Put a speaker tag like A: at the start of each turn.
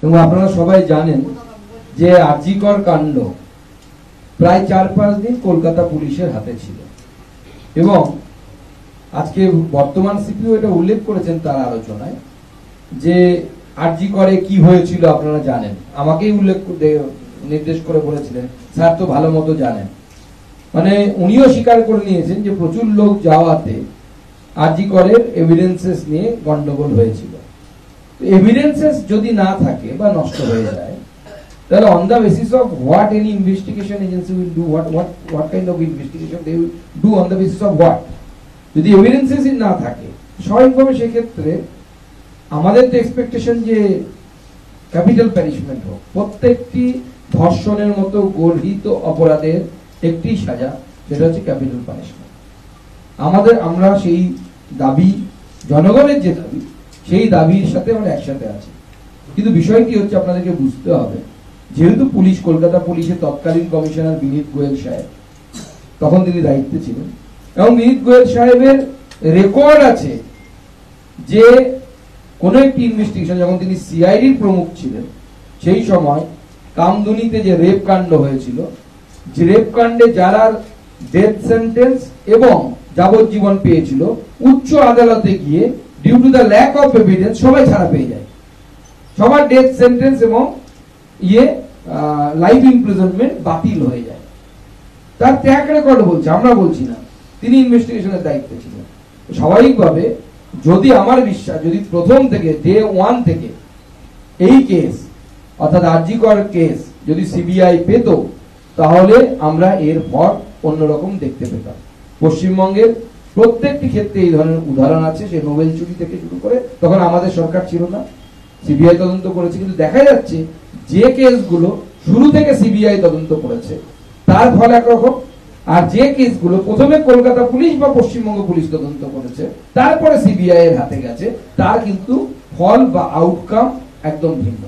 A: এবং আপনারা সবাই জানেন যে আরজিকর কাণ্ড প্রায় 4-5 দিন কলকাতা পুলিশের হাতে ছিল এবং আজকে বর্তমান সিপিও এটা উল্লেখ করেছেন তার আলোচনায় যে আরজিকরে কি হয়েছিল আপনারা জানেন, আমাকেই উল্লেখ নির্দেশ করে বলেছিলেন স্যার তো ভালো মতো জানেন। মানে উনিও স্বীকার করে নিয়েছেন যে প্রচুর লোক যাওয়াতে আরজিকরের এভিডেন্সেস নিয়ে গন্ডগোল হয়েছিল। এভিডেন্সেস যদি না থাকে বা নষ্ট হয়ে যায় তাহলে on the basis of what any investigation agency will do, what kind of investigation they will do on the basis of what, যদি এভিডেন্সেসই না থাকে স্বাভাবিকভাবে সেক্ষেত্রে আমাদের তো এক্সপেকটেশন যে ক্যাপিটাল প্যানিশমেন্ট হোক, প্রত্যেকটি ধর্ষণের মতো গর্হিত অপরাধের একটি সাজা, সেটা হচ্ছে ক্যাপিটাল পানিশমেন্ট। আমরা সেই দাবি, জনগণের যে দাবি, সেই দাবির সাথে আমরা একসাথে আছি। কিন্তু বিষয়টি হচ্ছে আপনাদেরকে বুঝতে হবে, যেহেতু পুলিশ, কলকাতা পুলিশের তৎকালীন কমিশনার বিনীত গোয়েল সাহেব তখন তিনি দায়িত্বে ছিলেন এবং বিনীত গোয়েল সাহেবের রেকর্ড আছে যে কোন একটি ইনভেস্টিগেশন, যখন তিনি সিআইডির প্রমুখ ছিলেন সেই সময় কামদুনিতে যে রেপ কাণ্ড হয়েছিল, যে রেপ কাণ্ডে যারা ডেথ সেন্টেন্স এবং যাবজ্জীবন পেয়েছিল, উচ্চ আদালতে গিয়ে due to the lack of evidence সবাই ছাড়া পেয়ে যায়, সবার ডেথ সেন্টেন্স এবং লাইফ ইমপ্রিজনমেন্ট বাতিল হয়ে যায়। তার ট্র্যাক রেকর্ড বলছে, আমরা বলছি না, তিনি ইনভেস্টিগেশনের দায়িত্বে ছিলেন। স্বাভাবিকভাবে যদি আমার বিশ্বাস, যদি প্রথম থেকে ডে 1 থেকে এই কেস অর্থাৎ আরজিকর কেস যদি সিবিআই পেত তাহলে আমরা এর ফল অন্যরকম দেখতে পেতাম। পশ্চিমবঙ্গের প্রত্যেকটি ক্ষেত্রে এই ধরনের উদাহরণ আছে, সে নোবেল চুরি থেকে শুরু করে, তখন আমাদের সরকার ছিল না, সিবিআই তদন্ত করেছে, কিন্তু দেখা যাচ্ছে যে কেসগুলো শুরু থেকে সিবিআই তদন্ত করেছে তার ফল একরকম, আর যে কেসগুলো প্রথমে কলকাতা পুলিশ বা পশ্চিমবঙ্গ পুলিশ তদন্ত করেছে তারপরে সিবিআই এর হাতে গেছে, তার কিন্তু ফল বা আউটকাম একদম ভিন্ন।